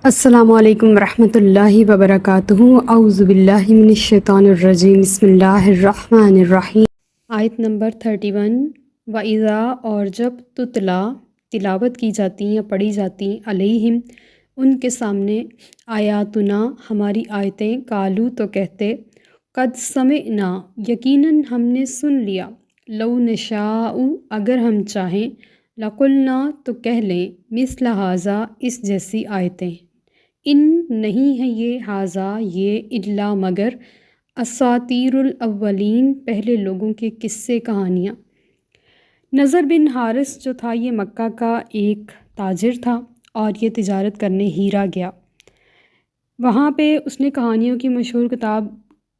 السلام علیکم ورحمۃ اللہ وبرکاتہ۔ اعوذ باللہ من الشیطان الرجیم، بسم اللہ الرحمن الرحیم۔ آیت نمبر 31۔ وَإِذَا، اور جب تلاوت کی جاتی یا پڑھی جاتی علیہم ان کے سامنے آیاتنا ہماری آیتیں، قالو تو کہتے، قد سمعنا یقیناً ہم نے سن لیا، لو نشاء اگر ہم چاہیں، لقلنا تو کہہ لیں، مثل ھذا اس جیسی آیتیں، ان نہیں ہے یہ ھذا یہ، الا مگر، اساطیر الاولین پہلے لوگوں کے قصے کہانیاں۔ نضر بن حارث جو تھا یہ مکہ کا ایک تاجر تھا اور یہ تجارت کرنے ہیرا گیا۔ وہاں پہ اس نے کہانیوں کی مشہور کتاب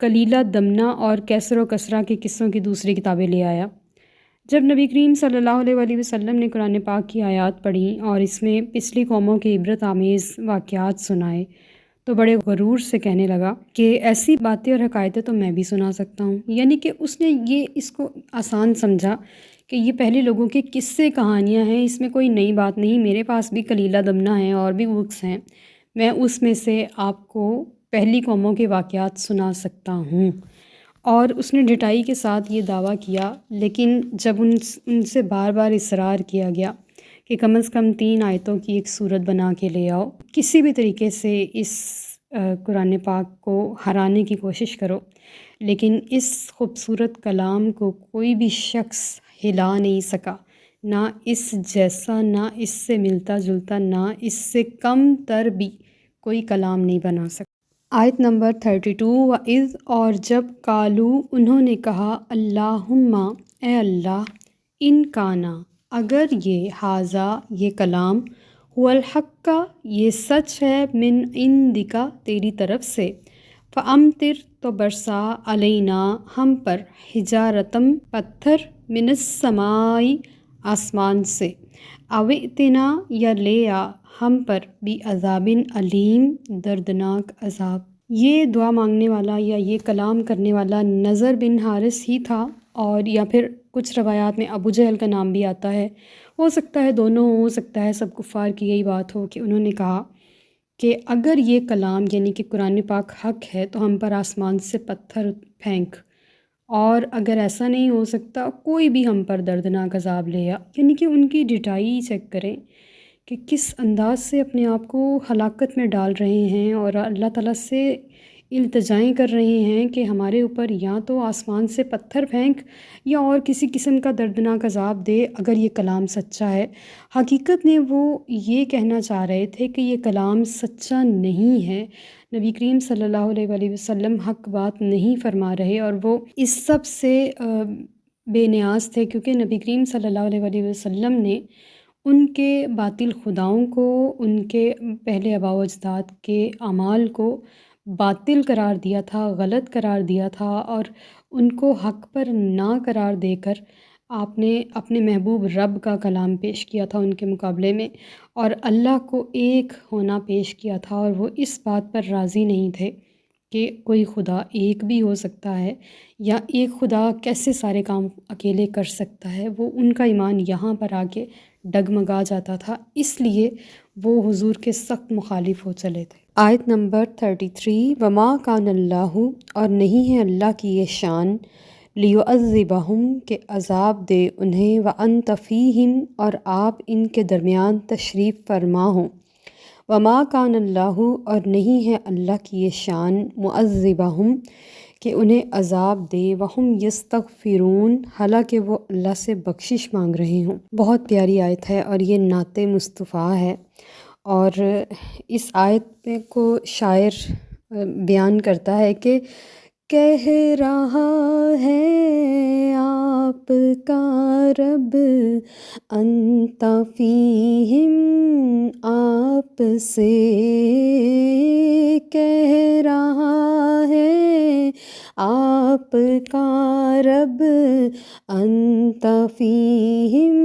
کلیلہ دمنہ اور کیسر و کسریٰ کے قصوں کی دوسری کتابیں لے آیا۔ جب نبی کریم صلی اللہ علیہ وآلہ وسلم نے قرآن پاک کی آیات پڑھیں اور اس میں پچھلی قوموں کے عبرت آمیز واقعات سنائے تو بڑے غرور سے کہنے لگا کہ ایسی باتیں اور حکایتیں تو میں بھی سنا سکتا ہوں۔ یعنی کہ اس نے اس کو آسان سمجھا کہ یہ پہلے لوگوں کے قصے کہانیاں ہیں، اس میں کوئی نئی بات نہیں، میرے پاس بھی کلیلہ دمنہ ہیں اور بھی بکس ہیں، میں اس میں سے آپ کو پہلی قوموں کے واقعات سنا سکتا ہوں۔ اور اس نے ڈٹائی کے ساتھ یہ دعویٰ کیا، لیکن جب ان سے بار بار اصرار کیا گیا کہ کم از کم 3 آیتوں کی ایک صورت بنا کے لے آؤ، کسی بھی طریقے سے اس قرآن پاک کو ہرانے کی کوشش کرو، لیکن اس خوبصورت کلام کو کوئی بھی شخص ہلا نہیں سکا، نہ اس جیسا، نہ اس سے ملتا جلتا، نہ اس سے کم تر بھی کوئی کلام نہیں بنا سکا۔ آیت نمبر 32۔ وَإِذْ، اور جب، قالو انہوں نے کہا، اللہم اے اللہ، ان کانا اگر یہ، ھذا یہ کلام، هو الحق یہ سچ ہے، من عندک تیری طرف سے، فامطر تو برسا، علینا ہم پر، حجارتم پتھر، من السماء آسمان سے، او ائتنا یا لے آ ہم پر، بعذاب علیم دردناک عذاب۔ یہ دعا مانگنے والا یا یہ کلام کرنے والا نضر بن حارث ہی تھا، اور یا پھر کچھ روایات میں ابو جہل کا نام بھی آتا ہے، ہو سکتا ہے دونوں، ہو سکتا ہے سب کفار کی یہی بات ہو کہ انہوں نے کہا کہ اگر یہ کلام یعنی کہ قرآن پاک حق ہے تو ہم پر آسمان سے پتھر پھینک، اور اگر ایسا نہیں ہو سکتا کوئی بھی ہم پر دردناک عذاب لے آ۔ یعنی کہ ان کی ڈٹائی چیک کریں کہ کس انداز سے اپنے آپ کو ہلاکت میں ڈال رہے ہیں اور اللہ تعالیٰ سے التجائیں کر رہے ہیں کہ ہمارے اوپر یا تو آسمان سے پتھر پھینک یا اور کسی قسم کا دردناک عذاب دے اگر یہ کلام سچا ہے۔ حقیقت میں وہ یہ کہنا چاہ رہے تھے کہ یہ کلام سچا نہیں ہے، نبی کریم صلی اللہ علیہ وآلہ وسلم حق بات نہیں فرما رہے، اور وہ اس سب سے بے نیاز تھے، کیونکہ نبی کریم صلی اللہ علیہ وآلہ وسلم نے ان کے باطل خداؤں کو، ان کے پہلے آباء و اجداد کے اعمال کو باطل قرار دیا تھا، غلط قرار دیا تھا، اور ان کو حق پر نہ قرار دے کر آپ نے اپنے محبوب رب کا کلام پیش کیا تھا ان کے مقابلے میں، اور اللہ کو ایک ہونا پیش کیا تھا، اور وہ اس بات پر راضی نہیں تھے کہ کوئی خدا ایک بھی ہو سکتا ہے، یا ایک خدا کیسے سارے کام اکیلے کر سکتا ہے۔ وہ ان کا ایمان یہاں پر آ کے ڈگمگا جاتا تھا، اس لیے وہ حضور کے سخت مخالف ہو چلے تھے۔ آیت نمبر 33۔ وما کان اللہ، اور نہیں ہے اللہ کی یہ شان، لیعذبہم کہ عذاب دے انہیں، وانت فیہم اور آپ ان کے درمیان تشریف فرما ہوں، وما کان اللہ اور نہیں ہے اللہ کی یہ شان، معذبہم کہ انہیں عذاب دے، وہم یستغفرون حالانکہ وہ اللہ سے بخشش مانگ رہے ہوں۔ بہت پیاری آیت ہے اور یہ نعت مصطفیٰ ہے، اور اس آیت کو شاعر بیان کرتا ہے کہ کہہ رہا ہے آپ کا رب، انت فیہم آپ سے کہہ رہا ہے آپ کا رب، انت فیہم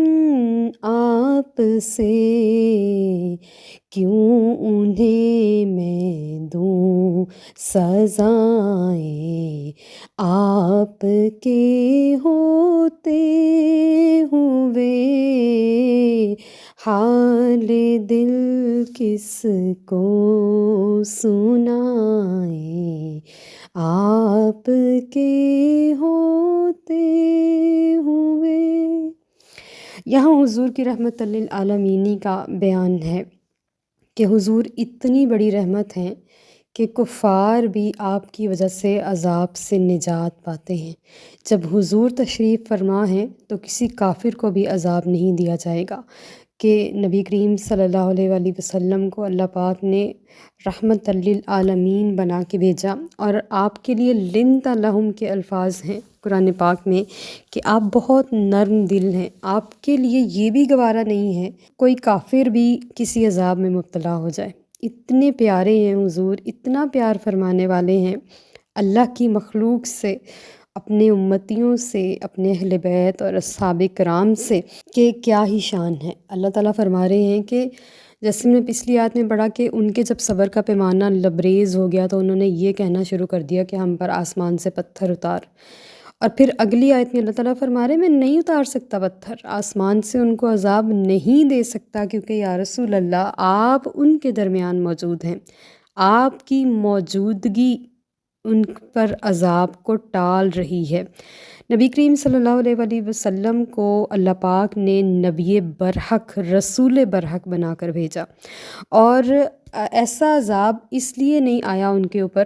آپ سے، کیوں انہیں میں دوں سزائیں آپ کے ہوتے ہوئے، حال دل کس کو سنائیں، آپ کے ہوتے ہوئے۔ یہاں حضور کی رحمت للعالمین کا بیان ہے کہ حضور اتنی بڑی رحمت ہیں کہ کفار بھی آپ کی وجہ سے عذاب سے نجات پاتے ہیں۔ جب حضور تشریف فرما ہیں تو کسی کافر کو بھی عذاب نہیں دیا جائے گا، کہ نبی کریم صلی اللہ علیہ وآلہ وسلم کو اللہ پاک نے رحمت للعالمین بنا کے بھیجا، اور آپ کے لیے لنت لہم کے الفاظ ہیں قرآن پاک میں کہ آپ بہت نرم دل ہیں، آپ کے لیے یہ بھی گوارا نہیں ہے کوئی کافر بھی کسی عذاب میں مبتلا ہو جائے۔ اتنے پیارے ہیں حضور، اتنا پیار فرمانے والے ہیں اللہ کی مخلوق سے، اپنے امتیوں سے، اپنے اہل بیت اور اصحاب کرام سے، کہ کیا ہی شان ہے۔ اللہ تعالیٰ فرما رہے ہیں کہ جیسے میں نے پچھلی آیت میں پڑھا کہ ان کے جب صبر کا پیمانہ لبریز ہو گیا تو انہوں نے یہ کہنا شروع کر دیا کہ ہم پر آسمان سے پتھر اتار، اور پھر اگلی آیت میں اللہ تعالیٰ فرما رہے ہیں میں نہیں اتار سکتا پتھر، آسمان سے ان کو عذاب نہیں دے سکتا، کیونکہ یا رسول اللہ آپ ان کے درمیان موجود ہیں، آپ کی موجودگی ان پر عذاب کو ٹال رہی ہے۔ نبی کریم صلی اللہ علیہ وآلہ وسلم کو اللہ پاک نے نبی برحق، رسول برحق بنا کر بھیجا، اور ایسا عذاب اس لیے نہیں آیا ان کے اوپر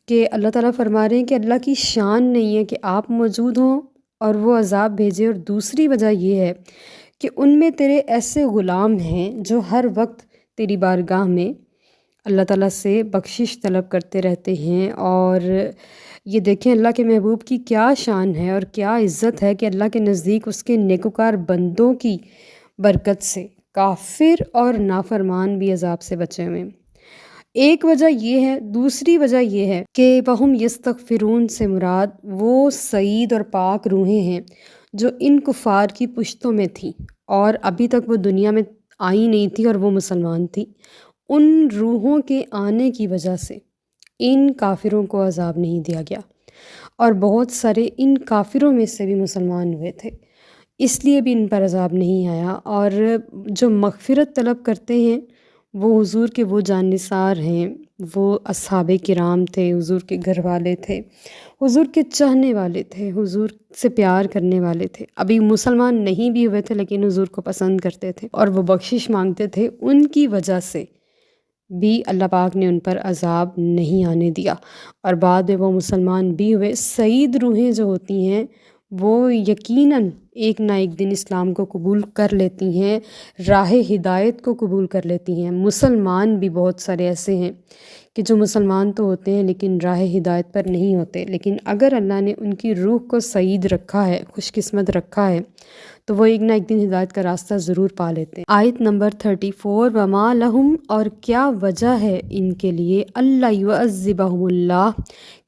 کہ اللہ تعالیٰ فرما رہے ہیں کہ اللہ کی شان نہیں ہے کہ آپ موجود ہوں اور وہ عذاب بھیجے، اور دوسری وجہ یہ ہے کہ ان میں تیرے ایسے غلام ہیں جو ہر وقت تیری بارگاہ میں اللہ تعالیٰ سے بخشش طلب کرتے رہتے ہیں۔ اور یہ دیکھیں اللہ کے محبوب کی کیا شان ہے اور کیا عزت ہے کہ اللہ کے نزدیک اس کے نیکوکار بندوں کی برکت سے کافر اور نافرمان بھی عذاب سے بچے ہوئے ہیں۔ ایک وجہ یہ ہے، دوسری وجہ یہ ہے کہ وہم یستغفرون سے مراد وہ سعید اور پاک روحیں ہیں جو ان کفار کی پشتوں میں تھیں اور ابھی تک وہ دنیا میں آئی نہیں تھی اور وہ مسلمان تھی۔ ان روحوں کے آنے کی وجہ سے ان کافروں کو عذاب نہیں دیا گیا، اور بہت سارے ان کافروں میں سے بھی مسلمان ہوئے تھے، اس لیے بھی ان پر عذاب نہیں آیا۔ اور جو مغفرت طلب کرتے ہیں وہ حضور کے وہ جان نثار ہیں، وہ اصحاب کرام تھے، حضور کے گھر والے تھے، حضور کے چاہنے والے تھے، حضور سے پیار کرنے والے تھے، ابھی مسلمان نہیں بھی ہوئے تھے لیکن حضور کو پسند کرتے تھے اور وہ بخشش مانگتے تھے، ان کی وجہ سے بھی اللہ پاک نے ان پر عذاب نہیں آنے دیا، اور بعد میں وہ مسلمان بھی ہوئے۔ سعید روحیں جو ہوتی ہیں وہ یقیناً ایک نہ ایک دن اسلام کو قبول کر لیتی ہیں، راہ ہدایت کو قبول کر لیتی ہیں۔ مسلمان بھی بہت سارے ایسے ہیں کہ جو مسلمان تو ہوتے ہیں لیکن راہ ہدایت پر نہیں ہوتے، لیکن اگر اللہ نے ان کی روح کو سعید رکھا ہے، خوش قسمت رکھا ہے، تو وہ ایک نہ ایک دن ہدایت کا راستہ ضرور پا لیتے ہیں۔ آیت نمبر 34، وما لہم، اور کیا وجہ ہے ان کے لیے، اللہ یعذبہم اللہ،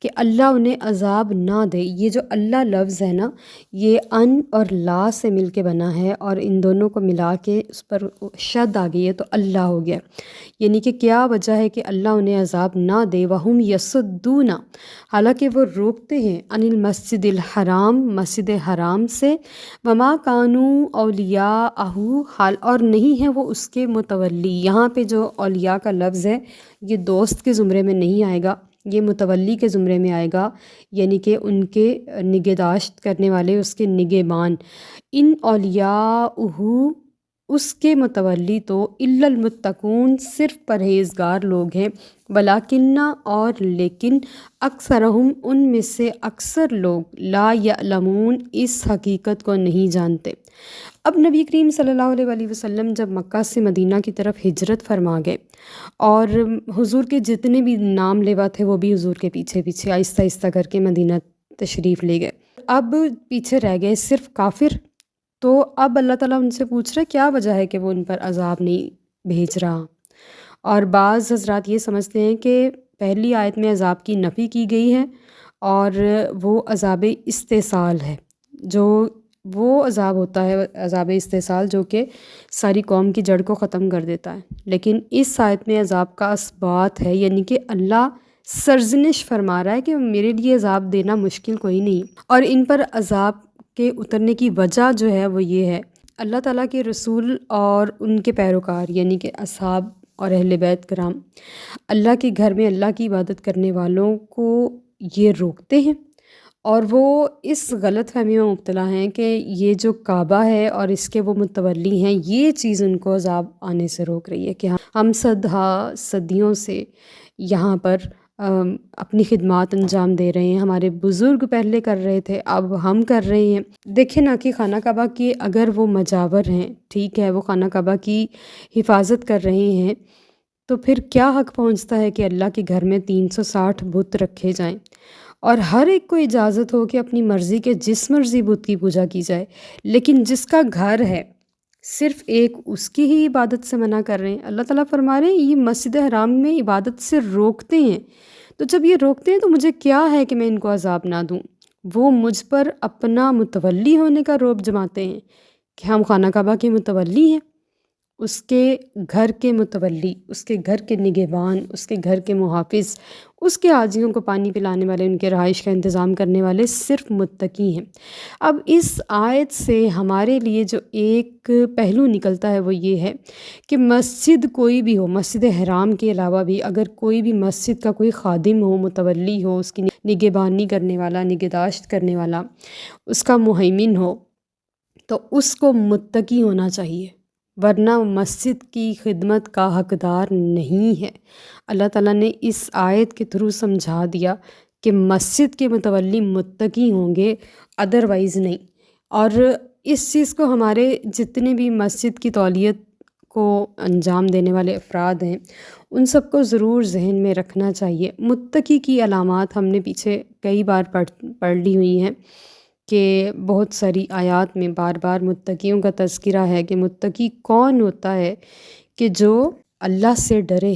کہ اللہ انہیں عذاب نہ دے۔ یہ جو اللہ لفظ ہے نا، یہ ان اور لا سے مل کے بنا ہے، اور ان دونوں کو ملا کے اس پر شد آ گئی ہے تو اللہ ہو گیا، یعنی کہ کیا وجہ ہے کہ اللہ انہیں عذاب نہ دے۔ وہم یصدون، حالانکہ وہ روکتے ہیں، عن المسجد الحرام، مسجد حرام سے، وما کانوا اولیاءہ، حال اور نہیں ہے وہ اس کے متولی۔ یہاں پہ جو اولیاء کا لفظ ہے یہ دوست کے زمرے میں نہیں آئے گا، یہ متولی کے زمرے میں آئے گا، یعنی کہ ان کے نگہداشت کرنے والے، اس کے نگہبان۔ ان اولیاءہ، اس کے متولی تو الا المتقون، صرف پرہیزگار لوگ ہیں، ولیکن، اور لیکن، اکثرہم، ان میں سے اکثر لوگ، لا یعلمون، اس حقیقت کو نہیں جانتے۔ اب نبی کریم صلی اللہ علیہ وآلہ وسلم جب مکہ سے مدینہ کی طرف ہجرت فرما گئے اور حضور کے جتنے بھی نام لیوا تھے وہ بھی حضور کے پیچھے پیچھے آہستہ آہستہ کر کے مدینہ تشریف لے گئے، اب پیچھے رہ گئے صرف کافر۔ تو اب اللہ تعالیٰ ان سے پوچھ رہا ہے کیا وجہ ہے کہ وہ ان پر عذاب نہیں بھیج رہا، اور بعض حضرات یہ سمجھتے ہیں کہ پہلی آیت میں عذاب کی نفی کی گئی ہے اور وہ عذاب استحصال ہے، جو وہ عذاب ہوتا ہے عذاب استحصال جو کہ ساری قوم کی جڑ کو ختم کر دیتا ہے، لیکن اس آیت میں عذاب کا اثبات ہے، یعنی کہ اللہ سرزنش فرما رہا ہے کہ میرے لیے عذاب دینا مشکل کوئی نہیں، اور ان پر عذاب کے اترنے کی وجہ جو ہے وہ یہ ہے اللہ تعالیٰ کے رسول اور ان کے پیروکار یعنی کہ اصحاب اور اہل بیت کرام اللہ کے گھر میں اللہ کی عبادت کرنے والوں کو یہ روکتے ہیں، اور وہ اس غلط فہمی میں مبتلا ہیں کہ یہ جو کعبہ ہے اور اس کے وہ متولی ہیں، یہ چیز ان کو عذاب آنے سے روک رہی ہے کہ ہم صدیوں سے یہاں پر اپنی خدمات انجام دے رہے ہیں، ہمارے بزرگ پہلے کر رہے تھے، اب ہم کر رہے ہیں۔ دیکھیں نا کہ خانہ کعبہ کی اگر وہ مجاور ہیں، ٹھیک ہے، وہ خانہ کعبہ کی حفاظت کر رہے ہیں، تو پھر کیا حق پہنچتا ہے کہ اللہ کے گھر میں 360 بت رکھے جائیں اور ہر ایک کو اجازت ہو کہ اپنی مرضی کے جس مرضی بت کی پوجا کی جائے، لیکن جس کا گھر ہے صرف ایک اس کی ہی عبادت سے منع کر رہے ہیں۔ اللہ تعالیٰ فرما رہے ہیں یہ مسجد حرام میں عبادت سے روکتے ہیں، تو جب یہ روکتے ہیں تو مجھے کیا ہے کہ میں ان کو عذاب نہ دوں۔ وہ مجھ پر اپنا متولی ہونے کا رعب جماتے ہیں کہ ہم خانہ کعبہ کے متولی ہیں، اس کے گھر کے متولی، اس کے گھر کے نگہبان، اس کے گھر کے محافظ، اس کے حاجیوں کو پانی پلانے والے، ان کے رہائش کا انتظام کرنے والے صرف متقی ہیں۔ اب اس آیت سے ہمارے لیے جو ایک پہلو نکلتا ہے وہ یہ ہے کہ مسجد کوئی بھی ہو، مسجد حرام کے علاوہ بھی اگر کوئی بھی مسجد کا کوئی خادم ہو، متولی ہو، اس کی نگہبانی کرنے والا، نگہداشت کرنے والا، اس کا مہیمن ہو، تو اس کو متقی ہونا چاہیے، ورنہ مسجد کی خدمت کا حقدار نہیں ہے۔ اللہ تعالیٰ نے اس آیت کے تھرو سمجھا دیا کہ مسجد کے متولی متقی ہوں گے، ادروائز نہیں۔ اور اس چیز کو ہمارے جتنے بھی مسجد کی تولیت کو انجام دینے والے افراد ہیں ان سب کو ضرور ذہن میں رکھنا چاہیے۔ متقی کی علامات ہم نے پیچھے کئی بار پڑھ لی ہوئی ہیں کہ بہت ساری آیات میں بار بار متقیوں کا تذکرہ ہے کہ متقی کون ہوتا ہے کہ جو اللہ سے ڈرے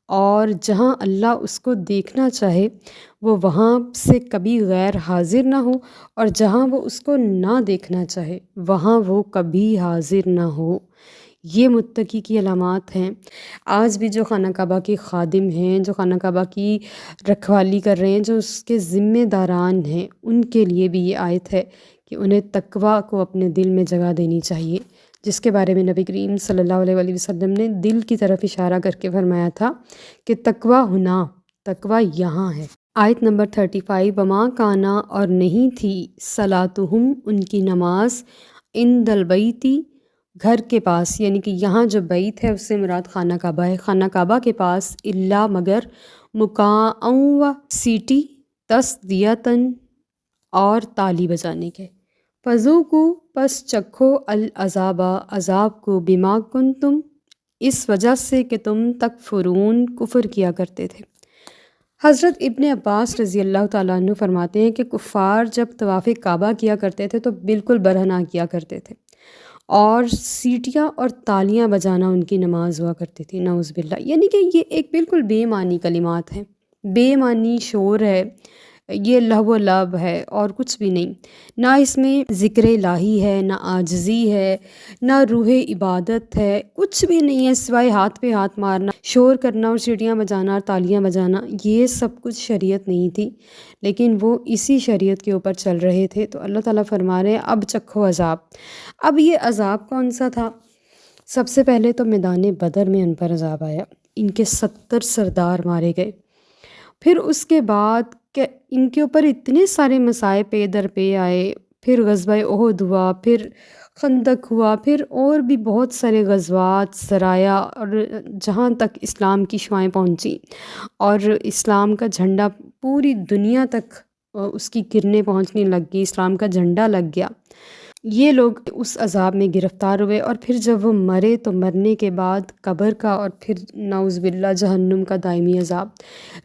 اور جہاں اللہ اس کو دیکھنا چاہے وہ وہاں سے کبھی غیر حاضر نہ ہو، اور جہاں وہ اس کو نہ دیکھنا چاہے وہاں وہ کبھی حاضر نہ ہو۔ یہ متقی کی علامات ہیں۔ آج بھی جو خانہ کعبہ کے خادم ہیں، جو خانہ کعبہ کی رکھوالی کر رہے ہیں، جو اس کے ذمہ داران ہیں، ان کے لیے بھی یہ آیت ہے کہ انہیں تقویٰ کو اپنے دل میں جگہ دینی چاہیے، جس کے بارے میں نبی کریم صلی اللہ علیہ وآلہ وسلم نے دل کی طرف اشارہ کر کے فرمایا تھا کہ تقویٰ ہنا، تقویٰ یہاں ہے۔ آیت نمبر 35، وما کانا، اور نہیں تھی، صلاتہم، ان کی نماز، عند البیتی، گھر کے پاس، یعنی کہ یہاں جو بیت ہے اس سے مراد خانہ کعبہ ہے، خانہ کعبہ کے پاس، الا، مگر، مکاء و، سیٹی، تصدیتاً، اور تالی بجانے کے، فذوقوا، پس چکھو، العذاب، عذاب کو، بما کنتم، اس وجہ سے کہ تم تکفرون، کفر کیا کرتے تھے۔ حضرت ابن عباس رضی اللہ تعالیٰ عنہ فرماتے ہیں کہ کفار جب طواف کعبہ کیا کرتے تھے تو بالکل برہنہ کیا کرتے تھے، اور سیٹیاں اور تالیاں بجانا ان کی نماز ہوا کرتی تھی، نعوذ باللہ۔ یعنی کہ یہ ایک بالکل بے معنی کلمات ہیں، بے معنی شور ہے، یہ لہو و لعب ہے اور کچھ بھی نہیں۔ نہ اس میں ذکر الہی ہے، نہ عاجزی ہے، نہ روح عبادت ہے، کچھ بھی نہیں ہے سوائے ہاتھ پہ ہاتھ مارنا، شور کرنا اور سیٹیاں بجانا اور تالیاں بجانا۔ یہ سب کچھ شریعت نہیں تھی، لیکن وہ اسی شریعت کے اوپر چل رہے تھے۔ تو اللہ تعالیٰ فرما رہے ہیں اب چکھو عذاب۔ اب یہ عذاب کون سا تھا؟ سب سے پہلے تو میدان بدر میں ان پر عذاب آیا، ان کے 70 سردار مارے گئے۔ پھر اس کے بعد کہ ان کے اوپر اتنے سارے مصائب پے در پے آئے، پھر غزوہ احد ہوا، پھر خندق ہوا، پھر اور بھی بہت سارے غزوات، سرایا، اور جہاں تک اسلام کی شعائیں پہنچیں اور اسلام کا جھنڈا پوری دنیا تک اس کی کرنیں پہنچنے لگ گئی، اسلام کا جھنڈا لگ گیا، یہ لوگ اس عذاب میں گرفتار ہوئے۔ اور پھر جب وہ مرے تو مرنے کے بعد قبر کا اور پھر نعوذ باللہ جہنم کا دائمی عذاب۔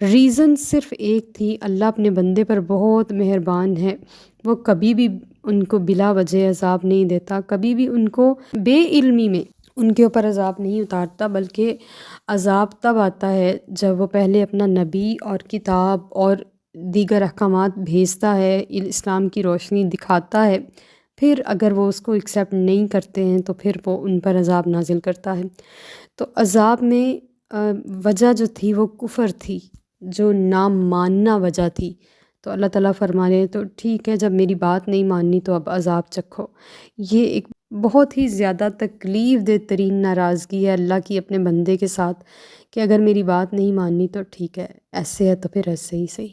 ریزن صرف ایک تھی، اللہ اپنے بندے پر بہت مہربان ہے، وہ کبھی بھی ان کو بلا وجہ عذاب نہیں دیتا، کبھی بھی ان کو بے علمی میں ان کے اوپر عذاب نہیں اتارتا، بلکہ عذاب تب آتا ہے جب وہ پہلے اپنا نبی اور کتاب اور دیگر احکامات بھیجتا ہے، اسلام کی روشنی دکھاتا ہے، پھر اگر وہ اس کو ایکسیپٹ نہیں کرتے ہیں تو پھر وہ ان پر عذاب نازل کرتا ہے۔ تو عذاب میں وجہ جو تھی وہ کفر تھی، جو نہ ماننا وجہ تھی۔ تو اللہ تعالیٰ فرما رہے ہیں تو ٹھیک ہے، جب میری بات نہیں ماننی تو اب عذاب چکھو۔ یہ ایک بہت ہی زیادہ تکلیف دہ ترین ناراضگی ہے اللہ کی اپنے بندے کے ساتھ کہ اگر میری بات نہیں ماننی تو ٹھیک ہے، ایسے ہے تو پھر ایسے ہی صحیح۔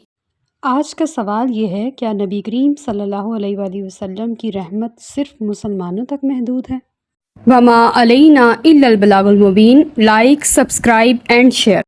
آج کا سوال یہ ہے، کیا نبی کریم صلی اللہ علیہ وآلہ وسلم کی رحمت صرف مسلمانوں تک محدود ہے؟ وما علینا الا البلاغ المبین۔ Like, subscribe and share.